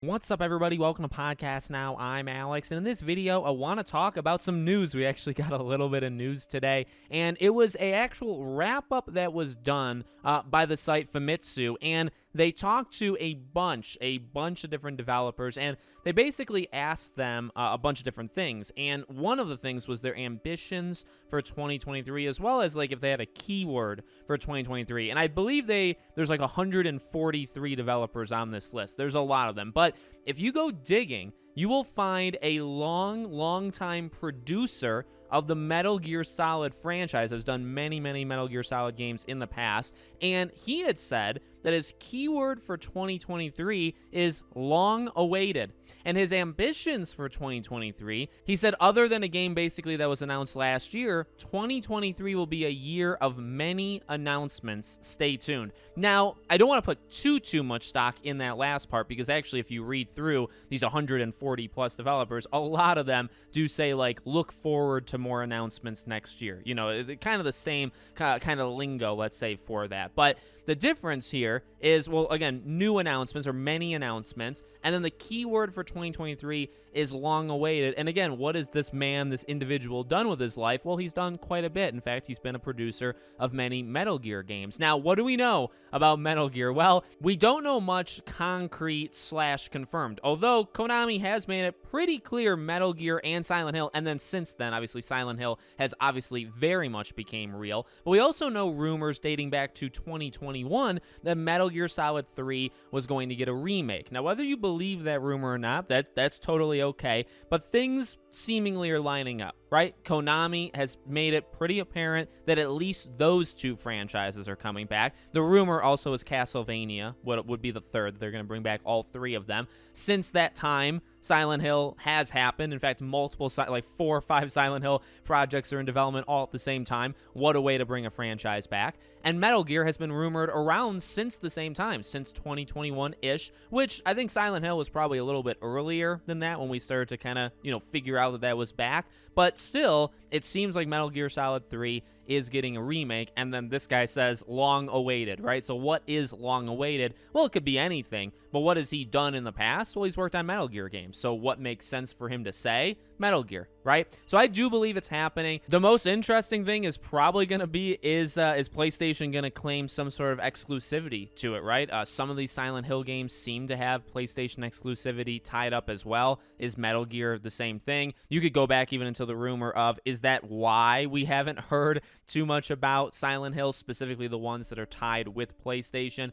What's up, everybody? Welcome to Podcast Now. I'm Alex, and in this video, I want to talk about some news. We actually got a little bit of news today, and it was a actual wrap-up that was done by the site Famitsu, and they talked to a bunch of different developers, and they basically asked them a bunch of different things, and one of the things was their ambitions for 2023, as well as like if they had a keyword for 2023. And I believe there's like 143 developers on this list. There's a lot of them, but if you go digging, you will find a long time producer of the Metal Gear Solid franchise, has done many Metal Gear Solid games in the past, and he had said that his keyword for 2023 is long awaited. And his ambitions for 2023, he said, other than a game basically that was announced last year, 2023 will be a year of many announcements. Stay tuned. Now, I don't want to put too much stock in that last part, because actually if you read through these 140 plus developers, a lot of them do say like, look forward to more announcements next year. You know, it's kind of the same kind of lingo, let's say, for that. But the difference here is, well, again, new announcements or many announcements, and then the keyword for 2023 is long awaited. And again, what has this man, this individual, done with his life? Well, he's done quite a bit. In fact, he's been a producer of many Metal Gear games. Now, what do we know about Metal Gear? Well, we don't know much concrete / confirmed, although Konami has made it pretty clear Metal Gear and Silent Hill, and then since then, obviously, Silent Hill has obviously very much became real. But we also know rumors dating back to 2021 that Metal Gear Solid 3 was going to get a remake. Now, whether you believe that rumor or not, that's totally okay, but things seemingly are lining up, right? Konami has made it pretty apparent that at least those two franchises are coming back. The rumor also is Castlevania, what would be the third. They're going to bring back all three of them. Since that time, Silent Hill has happened. In fact, multiple, like 4 or 5 Silent Hill projects are in development all at the same time. What a way to bring a franchise back. And Metal Gear has been rumored around since the same time, since 2021-ish, which I think Silent Hill was probably a little bit earlier than that when we started to kind of, figure out that was back. But still, it seems like Metal Gear Solid 3 is getting a remake, and then this guy says long awaited, right? So what is long awaited? Well, it could be anything, but what has he done in the past? Well, he's worked on Metal Gear games, so what makes sense for him to say? Metal Gear, right? So I do believe it's happening. The most interesting thing is probably going to be is PlayStation going to claim some sort of exclusivity to it, right? Some of these Silent Hill games seem to have PlayStation exclusivity tied up as well. Is Metal Gear the same thing? You could go back even into the rumor of, is that why we haven't heard too much about Silent Hill, specifically the ones that are tied with PlayStation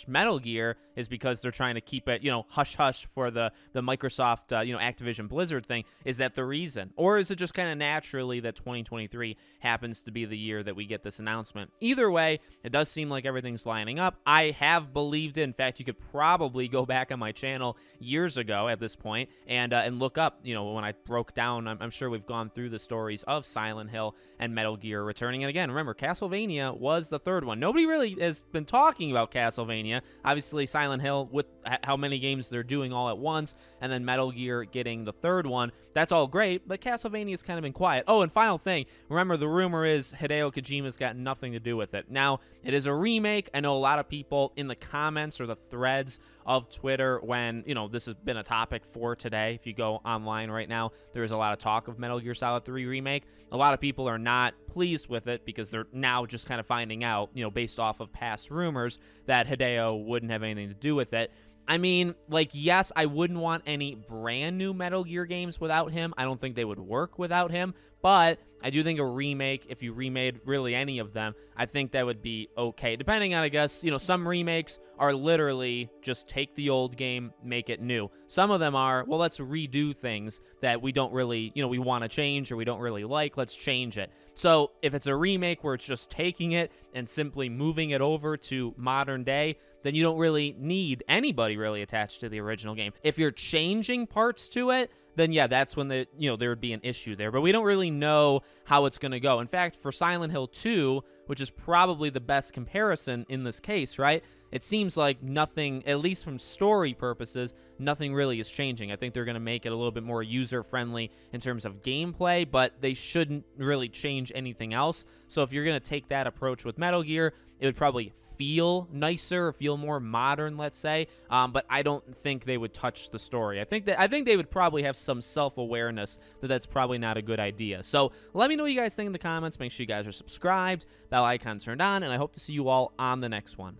/ Metal Gear, is because they're trying to keep it, hush-hush for the Microsoft, Activision Blizzard thing. Is that the reason? Or is it just kind of naturally that 2023 happens to be the year that we get this announcement? Either way, it does seem like everything's lining up. I have believed it. In fact, you could probably go back on my channel years ago at this point and look up, when I broke down, I'm sure we've gone through the stories of Silent Hill and Metal Gear returning. And again, remember, Castlevania was the third one. Nobody really has been talking about Castlevania. Obviously, Silent Hill, with how many games they're doing all at once, and then Metal Gear getting the third one. That's all great, but Castlevania's kind of been quiet. Oh, and final thing, remember, the rumor is Hideo Kojima's got nothing to do with it. Now, it is a remake. I know a lot of people in the comments or the threads of Twitter, when, this has been a topic for today. If you go online right now, there is a lot of talk of Metal Gear Solid 3 Remake. A lot of people are not pleased with it because they're now just kind of finding out, based off of past rumors, that Hideo wouldn't have anything to do with it. I mean, like, yes, I wouldn't want any brand new Metal Gear games without him. I don't think they would work without him, but I do think a remake, if you remade really any of them, I think that would be okay. Depending on, I guess, some remakes are literally just take the old game, make it new. Some of them are, well, let's redo things that we don't really, we want to change or we don't really like, let's change it. So if it's a remake where it's just taking it and simply moving it over to modern day, then you don't really need anybody really attached to the original game. If you're changing parts to it, then yeah, that's when there would be an issue there. But we don't really know how it's going to go. In fact, for Silent Hill 2, which is probably the best comparison in this case, right? It seems like nothing, at least from story purposes, nothing really is changing. I think they're going to make it a little bit more user-friendly in terms of gameplay, but they shouldn't really change anything else. So if you're going to take that approach with Metal Gear, it would probably feel nicer, feel more modern, let's say. But I don't think they would touch the story. I think they would probably have some self-awareness that that's probably not a good idea. So let me know what you guys think in the comments. Make sure you guys are subscribed, bell icon turned on, and I hope to see you all on the next one.